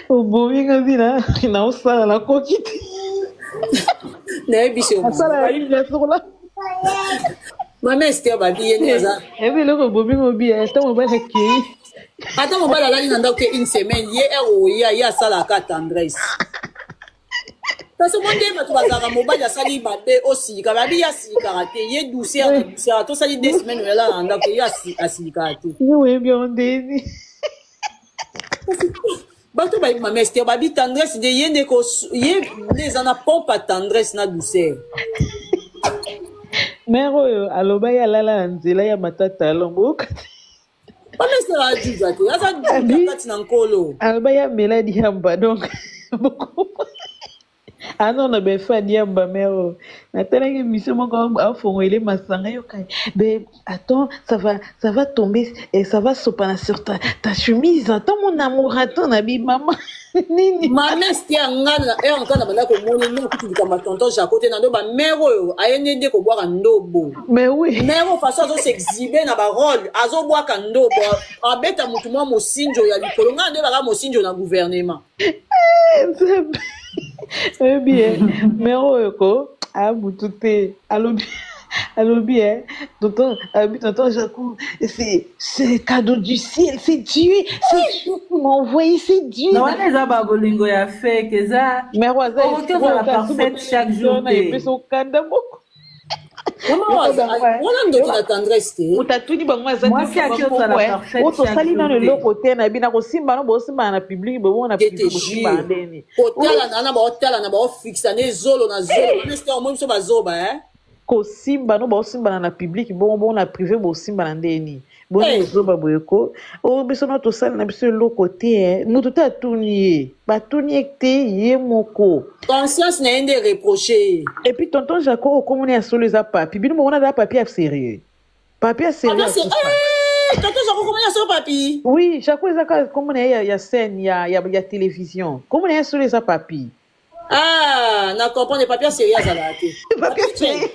O bobi ngabina na usala la kokiti. Naïbisi yo. Asala ya sokola. Ma mère c'était babi ye Nengazana. Ebe loko bobi ngobi ata mo ba ki. Attends, mon bal a dans une semaine, hier, il y a ça la carte tendresse. Parce que mon dieu, tu vas avoir mon bal à sali baté aussi, car il y a si karaté, il y a douceur, tout ça, il y a des semaines, là, il y a si karaté. Oui, bien, on dit. Bato, ma mère, c'était babi tendresse, il y a des en a pompe à tendresse, na douceur. Mère, alors, il y a la nzela ya matata lombo. Albaya meladi yamba donc ah non na be fa yamba mero na tellement mission moko afongolé masanga yo kai be attends ça va tomber et ça va sopana sur ta chemise attends mon amour attends na bi maman nini maman c'était ngana et encore na bana ko moni no kuti ka matonton jacoté na ndo ba mero ayene de ko boire ndobo mais oui mero façon azo s'exhiber na ba rôle azo boire ka ndobo abeta mutu mo mosinjo ya likolo ngana de ba mosinjo na gouvernement eh bien mero ko a butute alors bien tonton Jacou c'est cadeau du ciel c'est Dieu qui m'a envoyé c'est Dieu non les ababolingo ya fait que ça mais waza il la parfaite chaque jour et so kanda beaucoup on a de la tendresse utatuni bango za moi qui a qui la parfaite auto sali na le côté na bina ko simba no bo simba na public bo na public simba ndeni hôtel na ba hôtel na ba fixa ne zolo na zolo mais c'était au moins so ba zoba hein ko simba no ba simba na public bon na privé bo simba na ndeni bon zoba boyeko o biso no to sali na biso le côté mutu ta tuni ba tuni ekte ye moko conscience na ende reprocher et puis tonton Jaco comme on est sur les papiers bino on a da papier sérieux tonton Jaco comment on est sur papier oui Jaco ezaka comme on est il y a scène il y a télévision comme on est sur les papiers Ah, na comprendre papier sérieux à la tête. Papier sérieux.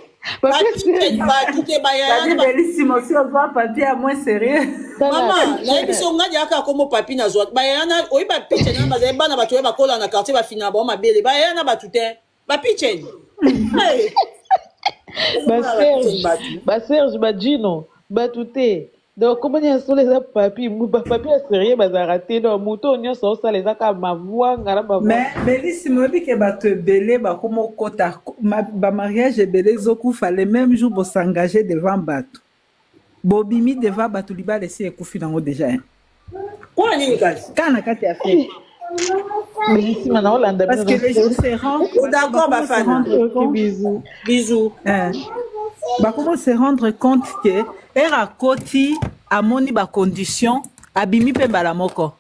Bellissimo, si on voit papier à moins sérieux. Maman, na ebiso nga diaka comme papier na zot. Ba yana oyi ba pitche na ba zeba na ba toye ba kola na quartier ba fina ba ma bele. Ba yana ba tuté. Ba pitche. Ba Serge ba Gino, ba tuté. Donc comment il y a sur les papiers, papier sérieux ba raté dans mouton on so ça les aka ma voix ngara ba. Mais Bellissimo bi ke ba te belé ba comme kota ba mariage belé zoku fallait même jour bo s'engager devant bateau. Bobimi devant bateau liba laisser ekufi nango déjà. Quoi ni kasi? Kana kati a fait. Bellissimo na Hollande parce que les gens se rendent d'accord ba fan. Bisous. Bisous. Bah comment se rendre compte que era koti amoni ba condition abimi pe balamoko.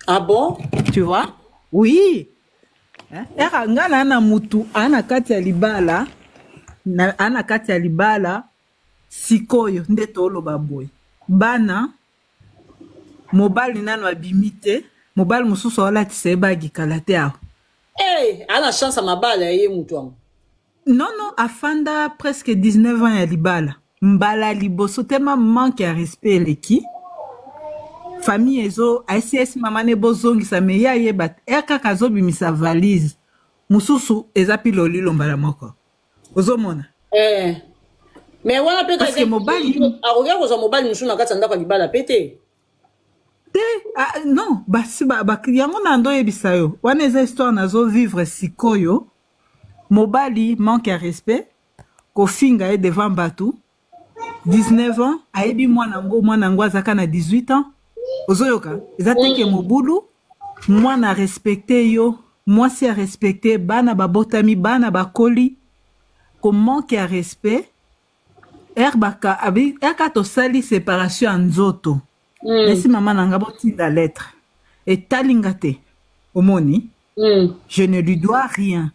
Ah bon? Tu vois? Oui. Era ngana na mutu ana kati ya libala ana kati ya libala sikoyo nde toloba boy. Bana mobile nano abimite mobile mususu wala tiseba gikalate aho. Eh, ana chance mabala ye mutu wangu. Non, non, afanda presque 19 ans ya libala. Mbala liboso tema manque ya respect leki. Famille ezo, ICS mamane bozongi sa meya yebat. Eka kazo bimisa valise. Mususu ezapi lolilo mbala moko. Ozo mona. Mais wana pe parce que mobile. A regarde ozo mobile musu na katanda kwa libala pete. Non, basi yango na ndo yebisa yo. Wana eza histoire nazo vivre sikoyo. Mobali manque à respect, kofinga est devant Batou, 19 ans, aebi mwanango azaka na 18 ans, ozoyoka, ezateke mobulu, mwana respecté yo, mwasi a respecté, bana babotami, bana bakoli, ko manque à respect, erka to sali séparation en nzoto, merci maman nanga boti la lettre, et talingate, omoni, je ne lui dois rien.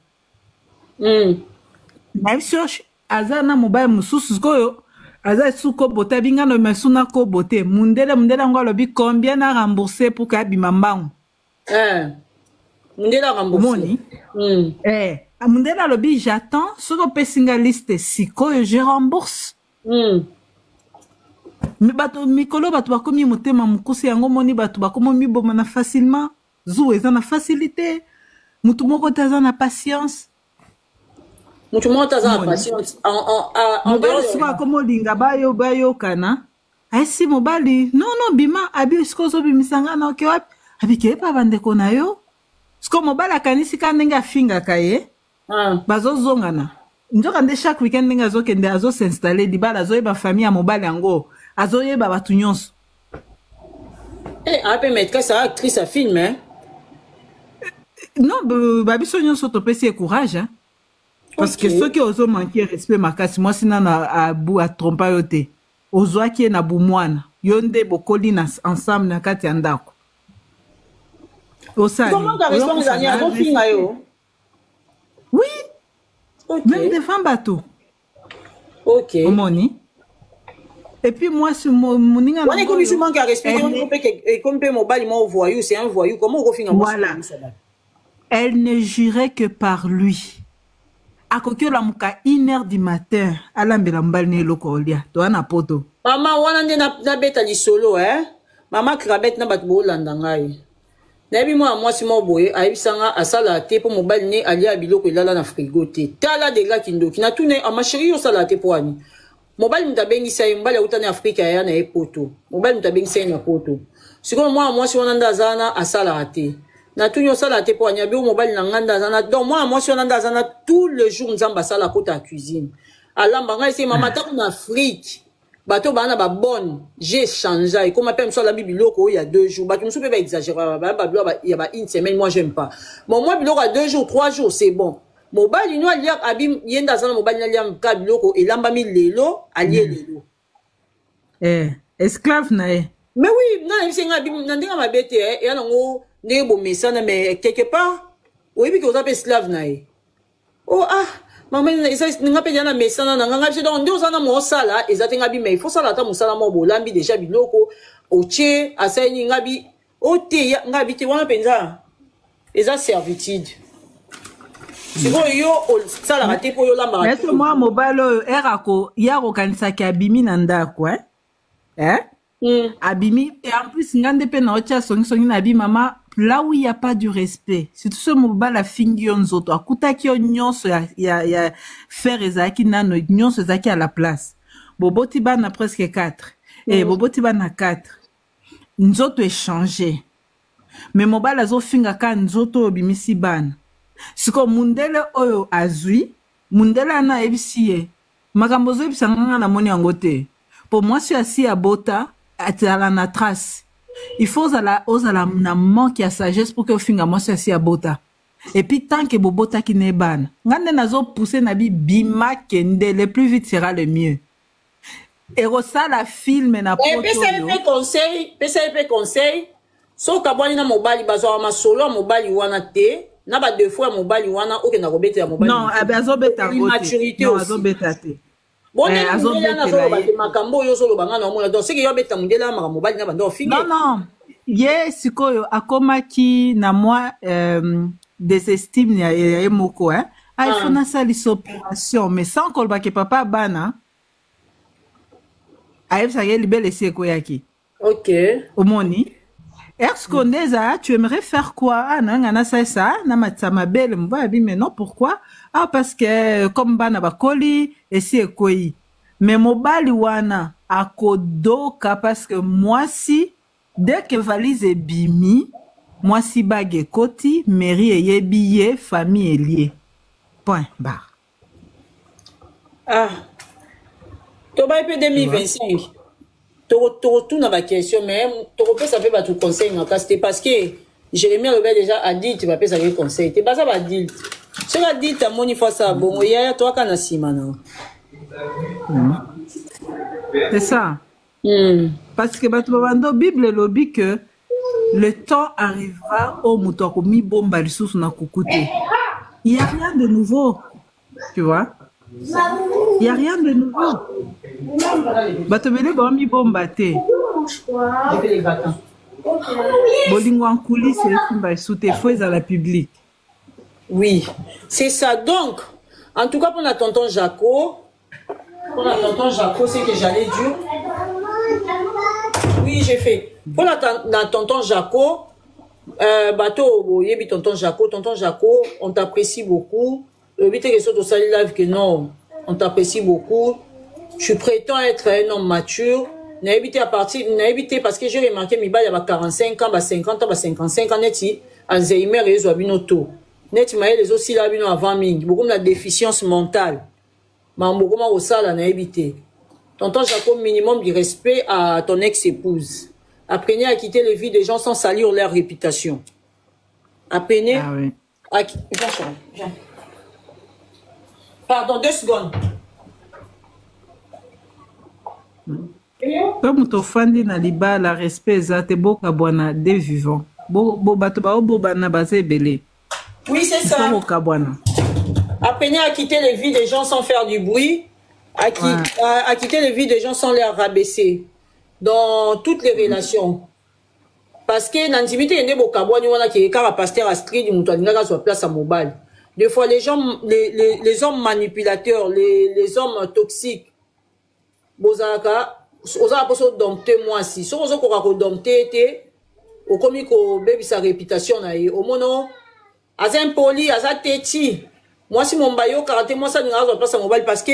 Même si azana mobile mususu koyo aza suko bote bingano mesuna ko bote mundele ngolo bi combien na rembourser pour ka bimambango mundele rembourser mundele lobi j'attends soko pesinga liste sikoyo je rembourse mais bato mikolo bato bakomi motema mukusi yango moni bato bakomi boma na facilement zou eza na facilité mutu moko taza na patience. Mutu monta za patience en dehors comme linga bayo kana si mobali non bima abi skozo bimisanga na ke wapi abi ke pa bande kona yo sko mobala kanisi kanenga finga kaye bazo zongana njoka nde chaque weekend ninga zo kende azo s'installer di bala zo ba famille ya mobali yango azo yeba batu nyonso ape mettre ça actrice à film non babiso nyonso to pesi courage parce que ceux qui osent manquer respect makasi moi sina na abu a trompa yote ozwa ki na bumwana yonde bokoli na ensemble na kati ya ndako osali comment ka respect zani a finga yo oui même devant bateau omoni et puis moi sur moninga on est comme si manque à respect comme pe mobile mo voyou c'est un voyou comment on finga voilà elle ne jurait que par lui. A kokyo la muka 1h du matin, alambela mbali ne loko olia, to ana poto. Mama wana nde na beta li solo Mama krabet na bat bo landa ngai. Na bi moi si mo boye, ayibisanga asala te po mobile ne alia biloko ilala na frigo te. Tala de la kindoki na tune a ma chérie yo sala te po ani. Mobile mutabengi sai mbali utane Afrika ya na epoto. Mobile mutabengi sai na poto. Siko moi si wana ndazana asala te. Na tout yo sala te po anya bi mobile na nganda zana donc moi si on ndazana tout le jour nzamba sala kota cuisine alamba ngai c'est maman ta na Afrique bato bana ba bonne j'ai changé comme appelle ça la bibiloko il y a 2 jours bato mso pe ba exagérer ba il y a ba une semaine moi j'aime pas bon moi biloko à 2 jours 3 jours c'est bon mobile no alia abim yenda zana mobile na liam ka biloko elamba mi lelo alie lelo esclave na mais oui na singa bim na ndinga mabete ya nango ne bo mesana mais quelque part oui bi ko za pe slave na oh maman isa nga pe yana mesana na nga bi donc ndio sana mo sala ezatenga bi mais il faut sala ta musala mo bolambi déjà biloko oche asani nga bi ote nga bi te wana penza eza servitude Mais moi, mobile, erako, yaro kanisaki abimi nanda quoi? Abimi, et en plus, ngande pe na ocha songi na abi mama, là où il n'y a pas du respect. C'est tout ce mobile la fingion zoto. Akuta ki nyonso ya faire ezaki nano nyonso ezaki à la place. Boboti ba na presque 4. Et boboti ba na 4. Nzoto est changé. Mais mobile azo finga ka nzoto obimisi bana. Siko mundele oyo azui, mundele ana ebisiye. Makambo zo ebisa nganga na moni angote. Pour moi si asi ya bota, atala na trace. Il faut osala na manque ya sagesse pour que finga moi si asi ya bota. Et puis tant que bobota ki ne ban. Ngande nazo pousser na bi bima kende, le plus vite sera le mieux. Et ça la film na poto. PCP conseil. So kabwani na mobali bazo ma solo mobali wana te. Na ba deux fois mobali wana oke na robete ya mobali. Non, azo beta gote. Maturité non, aussi. azo beta te. Bon, azo beta te makambo yo solo banga na omona. Donc c'est que yo beta mundela ma mobali na bando fingi. Non. Ye sikoyo akomaki na moi desestime ya moko hein. Il faut na sali opération mais sans kolba ke papa bana. Aïe ça y est libelle seko yaki. OK. Omoni. Est-ce qu'on tu aimerais faire quoi? Ah non, on a ça, na ma belle, mais non, pourquoi? Ah, parce que, comme bana bakoli, et c'est quoi? Mais mobali wana, à kodoka, parce que moi si, dès que valise est bimi, moi si bague koti, mairie est billet, famille est liée. Point, barre. Ah. Toba EP 2025. Tout dans ma question, mais ça fait pas tout conseil dans cas. C'était parce que Jérémy Robert déjà a dit, tu vas pas ça conseil. T'es pas ça va dire. Ce qu'a dit, t'as mon fois ça. Bon, il y a toi qui as si maintenant. C'est ça. Parce que la Bible lobby que le temps arrivera au moutoko mi bomba les sous na kukuté. Il y a rien de nouveau. Tu vois? Il y a rien de nouveau. Batobele ba mi bomba te. Bolingo en coulisses et sous à la public. Oui, c'est ça. Donc, en tout cas pour la tonton Jaco, c'est que j'allais dire. Oui, j'ai fait. Pour la tonton Jaco, bateau, yebi tonton Jaco, on t'apprécie beaucoup. Vite que sur le live que non, on t'apprécie beaucoup. Je prétends être un homme mature. N'a évité parce que j'ai remarqué il y a 45 ans, 50 ans, 55 ans, neti Alzheimer et Zoabinoto. Neti maïe les aussi là avant ming. Beaucoup de déficience mentale. Mais beaucoup de ça n'a évité. Tonton Jacob, minimum du respect à ton ex-épouse. Apprenez à quitter les vies des gens sans salir leur réputation. Apprenez à quitter. Viens. Pardon, 2 secondes. Comme tu fandi na liba la respect zate boka bwana de vivant. Bo bato ba bana basé belé. Oui, c'est ça. Apprenez à quitter les vies des gens sans faire du bruit, à quitter les vies des gens sans les rabaisser dans toutes les relations. Parce que dans l'intimité, il y a des kabwani wana qui est car pasteur Astrid mutandinga sur place à mobile. Des fois les gens les hommes manipulateurs, les hommes toxiques. Bozaka oza poso dompter moi si so ozo ko dompter té o komi ko baby sa réputation na ye o mono azem poli azateti moi si mon bayo karaté moi ça ninga zo place mobile parce que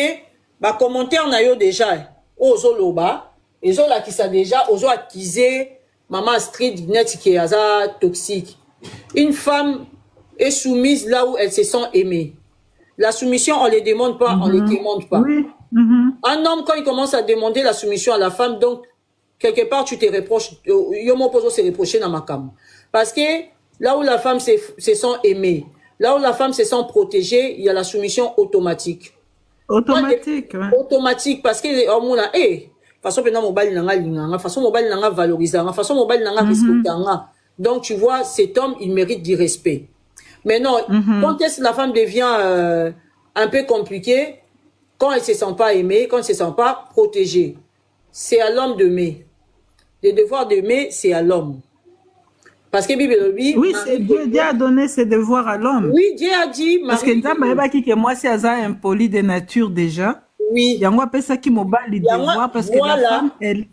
ba commentaire na yo déjà ozo loba ezo la ki ça déjà ozo accuser maman street net qui est aza toxique. Une femme est soumise là où elle se sent aimée. La soumission on les demande pas, on les demande pas. Oui. Un homme, quand il commence à demander la soumission à la femme, donc, quelque part, tu te reproches, Yomo Pozo se reprocher dans ma cam. Parce que là où la femme se sent aimée, là où la femme se sent protégée, il y a la soumission automatique. Automatique, ouais. Automatique, parce que, oh, mon a, façon, pendant mobile nanga linganga, façon mobile nanga valorisanga, façon mobile nanga respectanga. Donc, tu vois, cet homme, il mérite du respect. Mais non, quand est-ce que la femme devient un peu compliquée, quand elle ne se sent pas aimée, quand elle ne se sent pas protégée, c'est à l'homme d'aimer. Le devoir d'aimer, c'est à l'homme. Parce que Bible dit... Oui, Dieu a donné ses devoirs à l'homme. Oui, Dieu a dit... Parce que moi, si elle a impoli de nature déjà, oui. Il y a un peu ça qui m'a les devoirs parce que la femme, elle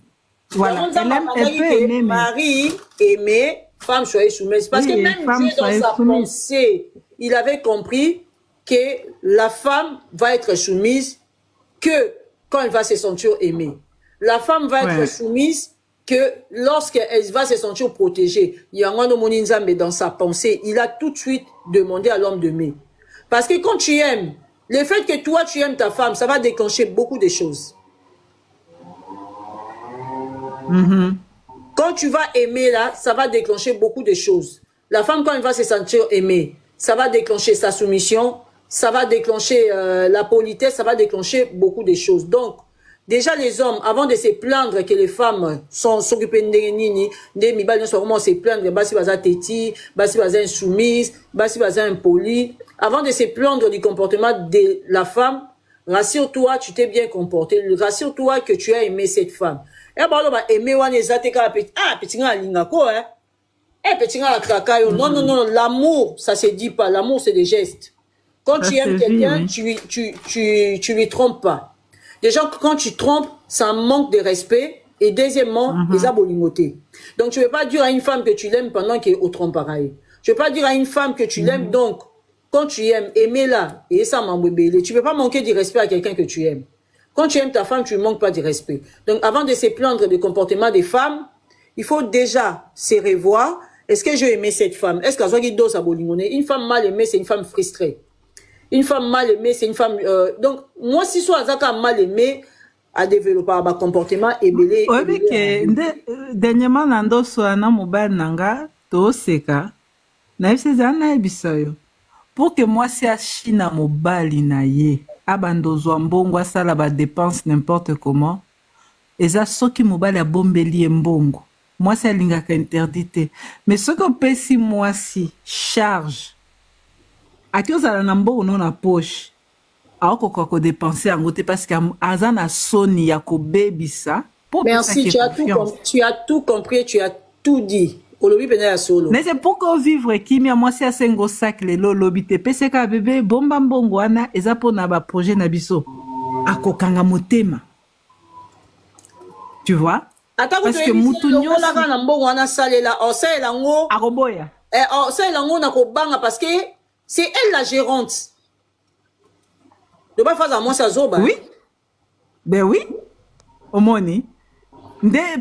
peut aimer. Mari aimer, femme soyez soumise. Parce que même Dieu, dans sa pensée, il avait compris que la femme va être soumise que quand elle va se sentir aimée. La femme va être soumise que lorsqu'elle va se sentir protégée. Il y a un homme dans sa pensée, il a tout de suite demandé à l'homme d'aimer. Parce que quand tu aimes, le fait que toi tu aimes ta femme, ça va déclencher beaucoup de choses. Quand tu vas aimer là, ça va déclencher beaucoup de choses. La femme, quand elle va se sentir aimée, ça va déclencher sa soumission, ça va déclencher la politesse, ça va déclencher beaucoup de choses. Donc, déjà les hommes, avant de se plaindre que les femmes sont s'occupées de nini, de mibali, on se plaindre, basi baza teti, basi baza insoumise, basi baza impoli. Avant de se plaindre du comportement de la femme, rassure-toi, tu t'es bien comporté. Rassure-toi que tu as aimé cette femme. Et bah aimer wan ezate ka petit petit nga linga ko hein. Petit nga kaka yo. Non non non, l'amour, ça se dit pas. L'amour c'est des gestes. Quand tu aimes quelqu'un, tu lui trompes pas. Déjà quand tu trompes, ça manque de respect et deuxièmement, les abolimotés. Donc tu ne veux pas dire à une femme que tu l'aimes pendant qu'elle est au trompe pareil. Tu ne veux pas dire à une femme que tu l'aimes donc quand tu aimes, aimez-la et ça m'embébélé. Tu ne peux pas manquer du respect à quelqu'un que tu aimes. Quand tu aimes ta femme, tu ne manques pas de respect. Donc, avant de se plaindre du comportement des femmes, il faut déjà se revoir. Est-ce que j'ai aimé cette femme? Est-ce qu'elle a une femme mal aimée, c'est une femme frustrée. Une femme mal aimée, c'est une femme... donc, moi, si soit Azaka mal aimée, à développer un comportement ébélé. Oui, que dernièrement, Nando Soana Mobile Nanga, Toseka, Naïsezana Ebisoyo. Pour que moi, si à China Mobile Naye, Abandozwa mbongo asala ba dépense n'importe comment eza soki mobali abombeli mbongo moi c'est lingaka interdité mais ce qu'on paie si moi si charge akiozala na mbongo non na poche aoko ko dépenser en côté parce que azana soni ya ko bebisa. Merci, tu as tout compris, tu as tout dit. Mais c'est pourquoi vivre qui moi si à un sac les lobité PCK bébé bomba mbongo wana eza pona ba projet na biso akokanga motema. Tu vois? Parce que mutu nyonso na mbongo wana salela o salela ngo akoboya. O salela ngo na ko banga parce que c'est elle la gérante. De pas faire à moi ça zoba. Oui. Ben oui. Omoni.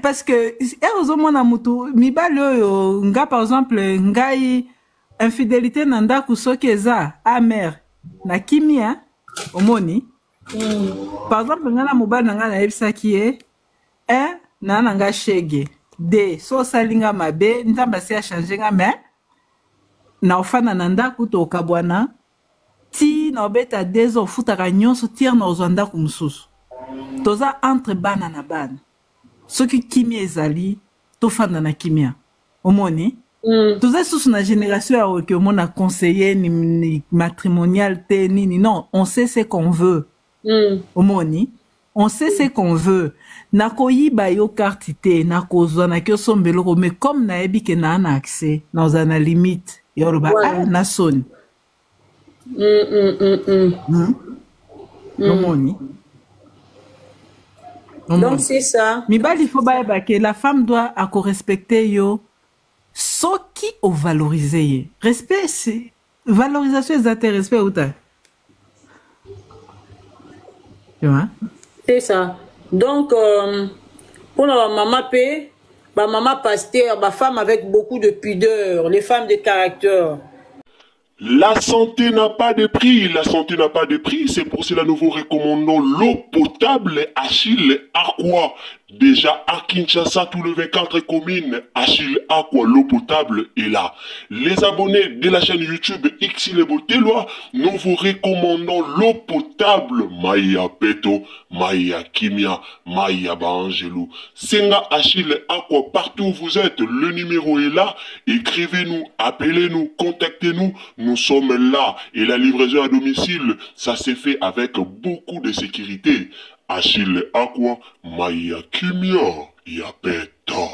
Parce que heureusement mutu mibali oyo nga par exemple ngai infidélité nanda kusoki eza amer na kimia omoni par exemple nga na mobali nanga na yebisaki ye na nga shege de so salinga mabe ndamba si a changer nga mais na ofana nanda kuto kabwana ti na obeta dezo futaka nyonso tir na ozanda kumsusu toza entre bana na bana. Ce qui kimia ezali to fanda na kimia omoni tous sous na génération que mon a conseillé ni matrimonial te ni non on sait ce qu'on veut omoni on sait ce qu'on veut na koyiba yo carte te na kozwa na kyo sombelo mais comme na ebi ke na accès dans una limite yoruba na son omoni. Donc c'est ça. Mibali faut que la femme doit respecter yo ce qui au valoriser. Respect c'est valorisation des respect ou ta. Tu vois? C'est ça. Donc pour la maman paix, ma maman pasteur, ma femme avec beaucoup de pudeur, les femmes de caractère. La santé n'a pas de prix, la santé n'a pas de prix, c'est pour cela nous vous recommandons l'eau potable Achille Aqua. Déjà à Kinshasa, tout le 24 communes, Achille Aqua, l'eau potable est là. Les abonnés de la chaîne YouTube Xile Boteloa, nous vous recommandons l'eau potable Maya Peto, Maya Kimia, Maya Bangelou. Senga Achille Aqua, partout où vous êtes, le numéro est là. Écrivez-nous, appelez-nous, contactez-nous. Nous sommes là et la livraison à domicile, ça s'est fait avec beaucoup de sécurité. Achille Aqua, Maya Kimia, Yapeto.